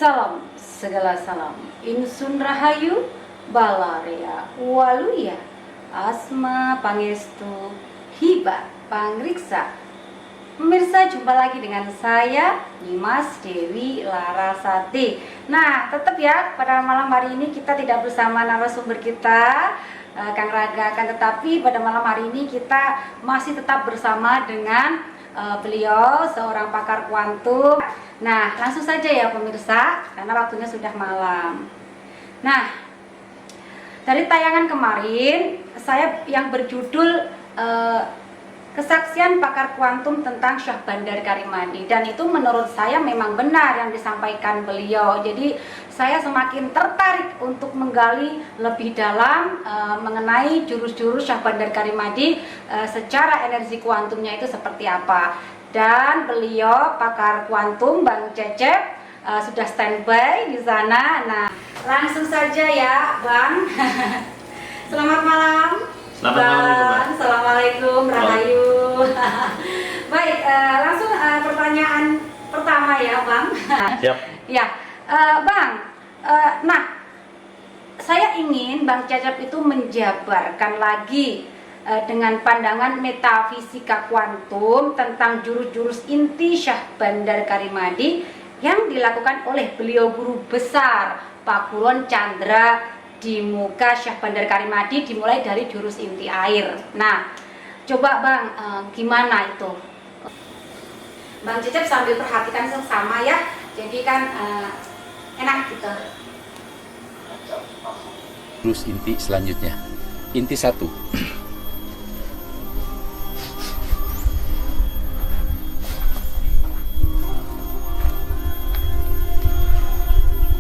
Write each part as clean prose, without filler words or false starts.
Salam, segala salam. Insun Rahayu, Balarea, Waluya, Asma Pangestu, Hiba, Pangriksa. Pemirsa, jumpa lagi dengan saya, Dimas Dewi Larasati. Nah, tetap ya, pada malam hari ini kita tidak bersama narasumber kita, Kang Raga, kan, tetapi pada malam hari ini kita masih tetap bersama dengan beliau, seorang pakar kuantum. Nah, langsung saja ya pemirsa, karena waktunya sudah malam. Nah, dari tayangan kemarin, saya yang berjudul kesaksian pakar kuantum tentang Syah Bandar Karimadi, dan itu menurut saya memang benar yang disampaikan beliau. Jadi saya semakin tertarik untuk menggali lebih dalam mengenai jurus-jurus Syah Bandar Karimadi, secara energi kuantumnya itu seperti apa. Dan beliau pakar kuantum Bang Cecep sudah standby di sana. Nah, langsung saja ya Bang. Selamat malam. Selamat malam. Assalamualaikum, Rahayu. Baik, langsung pertanyaan pertama ya Bang. Siap. Ya, Bang. Nah, saya ingin Bang Cecep itu menjabarkan lagi dengan pandangan metafisika kuantum tentang jurus-jurus inti Syah Bandar Karimadi yang dilakukan oleh beliau guru besar Pak Kulon Chandra di muka Syah Bandar Karimadi, dimulai dari jurus inti air. Nah, coba Bang, gimana itu? Bang Cecep sambil perhatikan sama ya, jadi kan enak gitu. Jurus inti selanjutnya, inti 1.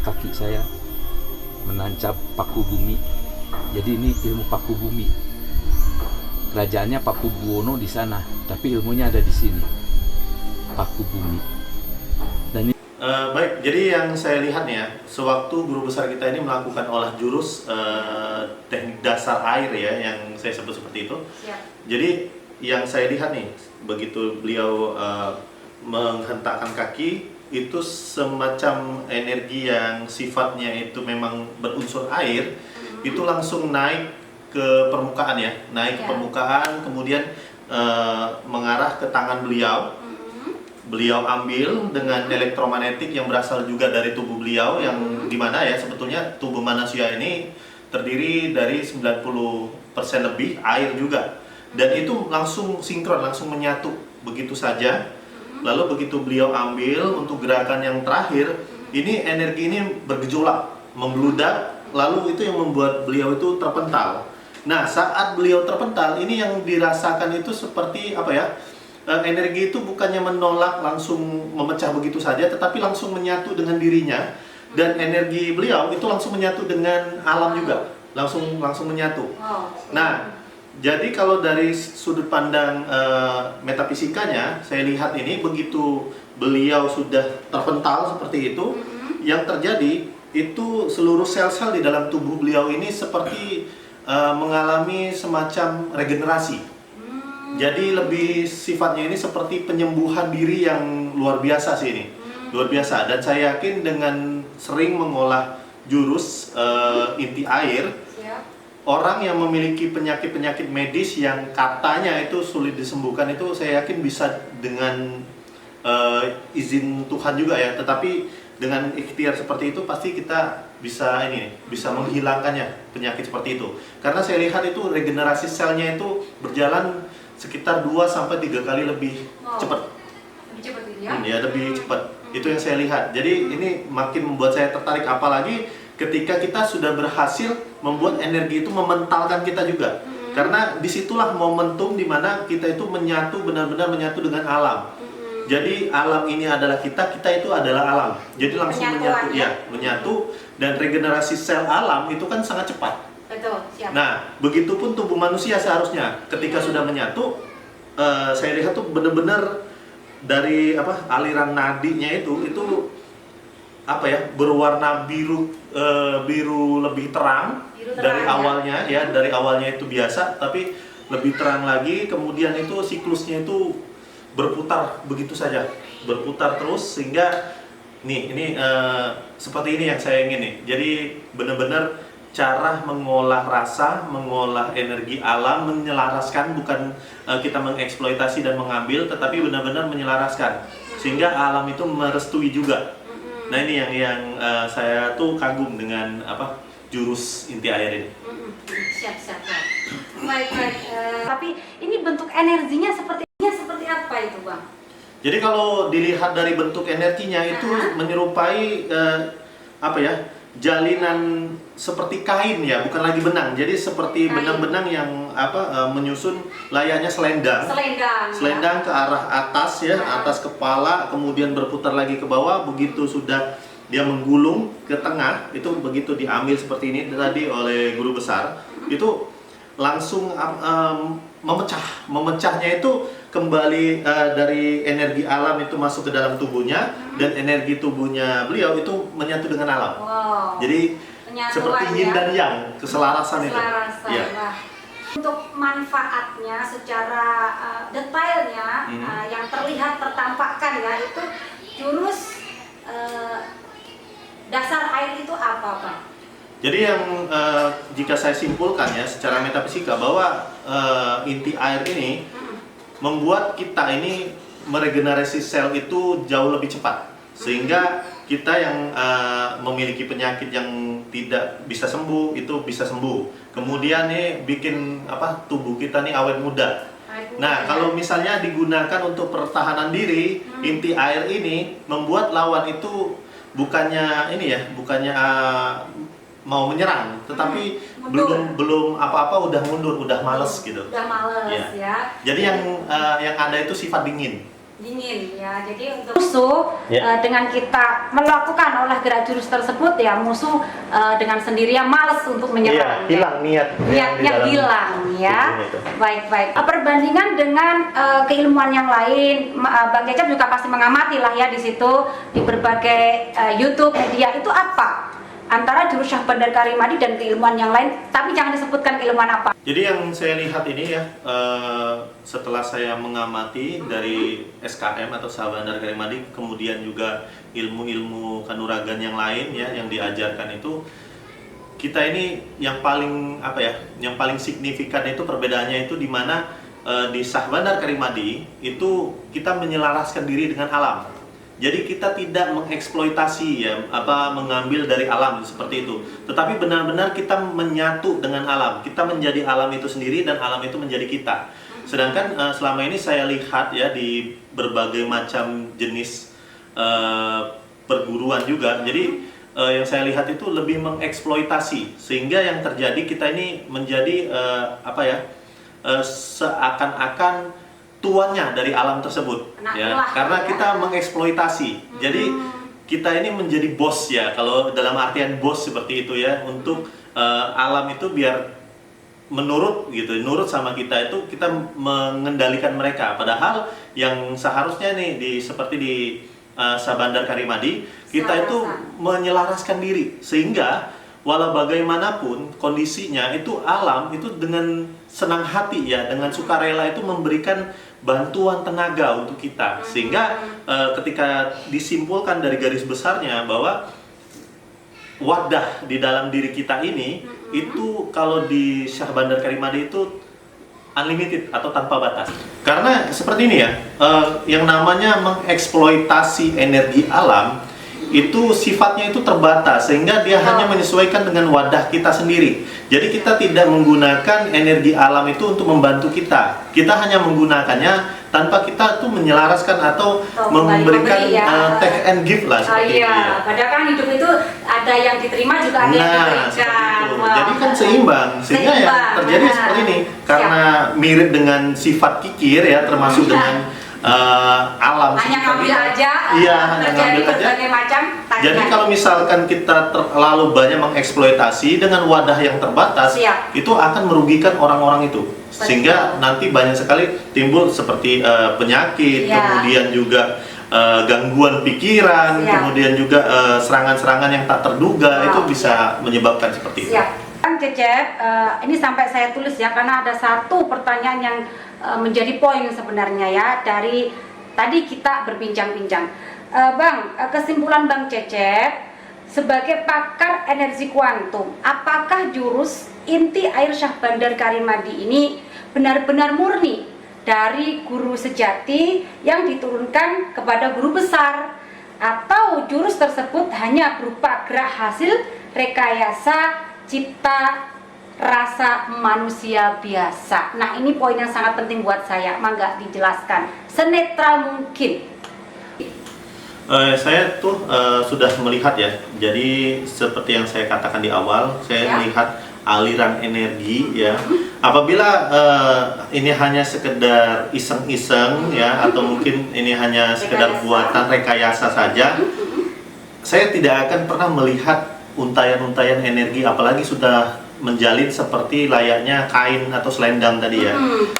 Kaki saya menancap paku bumi. Jadi ini ilmu paku bumi. Kerajaannya Paku Buwono di sana, tapi ilmunya ada di sini. Paku bumi. Dan ini Baik, jadi yang saya lihat nih ya, sewaktu guru besar kita ini melakukan olah jurus teknik dasar air ya, yang saya sebut seperti itu. Siap. Jadi yang saya lihat nih, begitu beliau menghentakkan kaki, itu semacam energi yang sifatnya itu memang berunsur air, itu langsung naik ke permukaan ya, naik ke permukaan, kemudian mengarah ke tangan beliau. Beliau ambil dengan elektromagnetik yang berasal juga dari tubuh beliau, yang dimana ya sebetulnya tubuh manusia ini terdiri dari 90% lebih air juga, dan itu langsung sinkron, langsung menyatu begitu saja. Lalu begitu beliau ambil untuk gerakan yang terakhir, ini energi ini bergejolak, membludak, lalu itu yang membuat beliau itu terpental. Nah, saat beliau terpental, ini yang dirasakan itu seperti apa ya? Energi itu bukannya menolak, langsung memecah begitu saja, tetapi langsung menyatu dengan dirinya, dan energi beliau itu langsung menyatu dengan alam juga, langsung menyatu. Nah, jadi kalau dari sudut pandang metafisikanya, saya lihat ini begitu beliau sudah terpental seperti itu, yang terjadi itu seluruh sel-sel di dalam tubuh beliau ini seperti mengalami semacam regenerasi. Jadi lebih sifatnya ini seperti penyembuhan diri yang luar biasa sih ini, luar biasa. Dan saya yakin dengan sering mengolah jurus inti air, orang yang memiliki penyakit-penyakit medis yang katanya itu sulit disembuhkan, itu saya yakin bisa dengan izin Tuhan juga ya. Tetapi dengan ikhtiar seperti itu pasti kita bisa bisa menghilangkannya penyakit seperti itu. Karena saya lihat itu regenerasi selnya itu berjalan sekitar 2-3 kali lebih cepat. Lebih cepat ya? Ya, lebih cepat. Itu yang saya lihat. Jadi ini makin membuat saya tertarik, apalagi ketika kita sudah berhasil membuat energi itu mementalkan kita juga. Karena disitulah momentum dimana kita itu menyatu, benar-benar menyatu dengan alam. Jadi alam ini adalah kita itu adalah alam. Jadi langsung menyatu, ya, menyatu, dan regenerasi sel alam itu kan sangat cepat. Betul, siap. Nah, begitupun tubuh manusia seharusnya ketika sudah menyatu, saya lihat tuh benar-benar dari aliran nadinya itu apa ya, berwarna biru, biru lebih terang, dari awalnya ya, dari awalnya itu biasa, tapi lebih terang lagi, kemudian itu siklusnya itu berputar begitu saja, berputar terus, sehingga ini seperti ini yang saya ingin nih. Jadi benar-benar cara mengolah rasa, mengolah energi alam, menyelaraskan, bukan kita mengeksploitasi dan mengambil, tetapi benar-benar menyelaraskan sehingga alam itu merestui juga. Nah ini yang saya tuh kagum dengan jurus inti air ini. Siap. Baik. Tapi ini bentuk energinya seperti apa itu, Bang? Jadi kalau dilihat dari bentuk energinya itu menyerupai jalinan seperti kain ya, bukan lagi benang. Jadi seperti benang-benang yang menyusun layaknya selendang. Selendang ke arah atas ya, atas kepala, kemudian berputar lagi ke bawah. Begitu sudah dia menggulung ke tengah, itu begitu diambil seperti ini tadi oleh guru besar, itu langsung memecahnya itu kembali dari energi alam itu masuk ke dalam tubuhnya, dan energi tubuhnya beliau itu menyatu dengan alam. Jadi seperti yin dan yang, keselarasan itu. Ya. Nah, untuk manfaatnya secara detailnya yang terlihat tertampakkan ya, itu jurus dasar air itu apa, Pak? Jadi yang jika saya simpulkan ya secara metafisika bahwa inti air ini membuat kita ini meregenerasi sel itu jauh lebih cepat, sehingga kita yang memiliki penyakit yang tidak bisa sembuh itu bisa sembuh. Kemudian nih bikin tubuh kita nih awet muda. Nah kalau misalnya digunakan untuk pertahanan diri, inti air ini membuat lawan itu bukannya mau menyerang, tetapi belum apa-apa udah mundur, udah males gitu. Udah males ya. Jadi yang ada itu sifat dingin ya. Jadi untuk musuh dengan kita melakukan olah gerak jurus tersebut ya, musuh dengan sendirinya males untuk menyerang. Hilang niatnya hilang ya. Baik. Perbandingan dengan keilmuan yang lain, Bang Cecep juga pasti mengamati lah ya di situ, di berbagai YouTube media, itu apa antara jurus Syah Bandar Karimadi dan keilmuan yang lain, tapi jangan disebutkan keilmuan apa. Jadi yang saya lihat ini ya, setelah saya mengamati dari SKM atau Syah Bandar Karimadi, kemudian juga ilmu-ilmu kanuragan yang lain ya yang diajarkan itu, kita ini yang paling signifikan itu perbedaannya itu di mana di Syah Bandar Karimadi itu kita menyelaraskan diri dengan alam. Jadi kita tidak mengeksploitasi ya, mengambil dari alam seperti itu. Tetapi benar-benar kita menyatu dengan alam. Kita menjadi alam itu sendiri dan alam itu menjadi kita. Sedangkan selama ini saya lihat ya di berbagai macam jenis perguruan juga. Jadi yang saya lihat itu lebih mengeksploitasi, sehingga yang terjadi kita ini menjadi seakan-akan tuannya dari alam tersebut karena kita mengeksploitasi. Jadi kita ini menjadi bos ya, kalau dalam artian bos seperti itu ya, untuk alam itu biar nurut sama kita, itu kita mengendalikan mereka. Padahal yang seharusnya nih seperti di Syah Bandar Karimadi, kita itu menyelaraskan diri, sehingga walau bagaimanapun kondisinya itu alam itu dengan senang hati ya, dengan sukarela itu memberikan bantuan tenaga untuk kita, sehingga ketika disimpulkan dari garis besarnya bahwa wadah di dalam diri kita ini itu kalau di Syah Bandar Karimadi itu unlimited atau tanpa batas. Karena seperti ini ya, yang namanya mengeksploitasi energi alam itu sifatnya itu terbatas, sehingga dia hanya menyesuaikan dengan wadah kita sendiri. Jadi kita tidak menggunakan energi alam itu untuk membantu kita. Kita hanya menggunakannya tanpa kita tuh menyelaraskan atau memberikan take and give lah seperti itu. Ya. Padahal kan hidup itu ada yang diterima juga ada yang diberikan. Jadi kan seimbang, sehingga ya terjadi seperti ini. Karena mirip dengan sifat kikir ya, termasuk dengan alam. Hanya ngambil aja. Iya, hanya ngambil aja. Macam. Jadi kalau misalkan kita terlalu banyak mengeksploitasi dengan wadah yang terbatas, itu akan merugikan orang-orang itu. Sehingga nanti banyak sekali timbul seperti penyakit, kemudian juga gangguan pikiran, kemudian juga serangan-serangan yang tak terduga, itu bisa menyebabkan seperti itu. Kang Cecep, ini sampai saya tulis ya, karena ada satu pertanyaan yang menjadi poin sebenarnya ya, dari tadi kita berbincang-bincang. Bang, kesimpulan Bang Cecep sebagai pakar energi kuantum, apakah jurus inti air Syah Bandar Karimadi ini benar-benar murni dari guru sejati yang diturunkan kepada guru besar, atau jurus tersebut hanya berupa gerak hasil rekayasa cipta rasa manusia biasa? Nah, ini poin yang sangat penting buat saya. Mangga dijelaskan senetral mungkin. Saya tuh sudah melihat ya. Jadi seperti yang saya katakan di awal, saya melihat aliran energi ya. Apabila ini hanya sekedar iseng-iseng ya, atau mungkin ini hanya sekedar buatan rekayasa saja, saya tidak akan pernah melihat untayan-untayan energi, apalagi sudah menjalin seperti layaknya kain atau selendang tadi ya.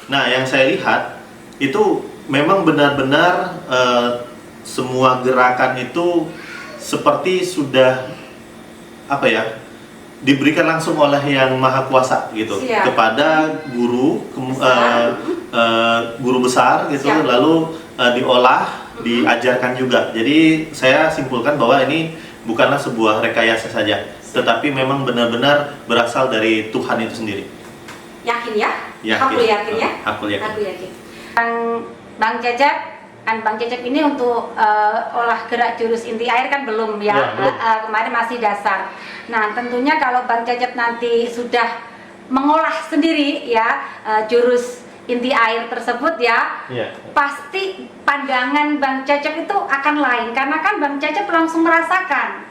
Nah, yang saya lihat itu memang benar-benar semua gerakan itu seperti sudah apa ya, diberikan langsung oleh yang maha kuasa gitu. Siap. Kepada guru guru besar gitu. Siap. Lalu diolah, diajarkan juga. Jadi saya simpulkan bahwa ini bukanlah sebuah rekayasa saja, tetapi memang benar-benar berasal dari Tuhan itu sendiri. Yakin ya? Yakin. Aku yakin ya? Aku yakin. Aku yakin. Bang Cecep ini untuk olah gerak jurus inti air kan belum ya, belum. Kemarin masih dasar. Nah, tentunya kalau Bang Cecep nanti sudah mengolah sendiri ya jurus inti air tersebut ya, pasti pandangan Bang Cecep itu akan lain, karena kan Bang Cecep langsung merasakan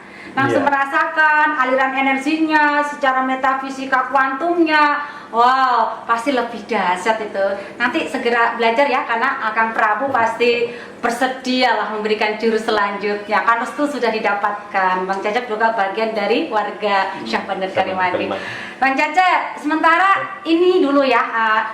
aliran energinya secara metafisika kuantumnya. Wow, pasti lebih dahsyat itu. Nanti segera belajar ya, karena Akang Prabu pasti bersedia lah memberikan jurus selanjutnya. Kan itu sudah didapatkan. Bang Cecep juga bagian dari warga Syah Bandar Karimadi. Bang Cecep, sementara ini dulu ya.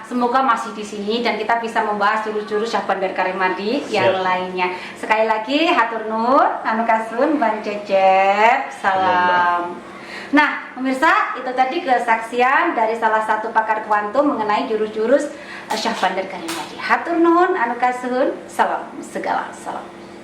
Semoga masih di sini dan kita bisa membahas jurus-jurus Syah Bandar Karimadi yang lainnya. Sekali lagi hatur nuhun, anu kasun Bang Cecep. Salam. Nah, pemirsa, itu tadi kesaksian dari salah satu pakar kuantum mengenai jurus-jurus Syah Bandar Karimadi. Hatur nuhun, anu kasuhun, salam segala salam.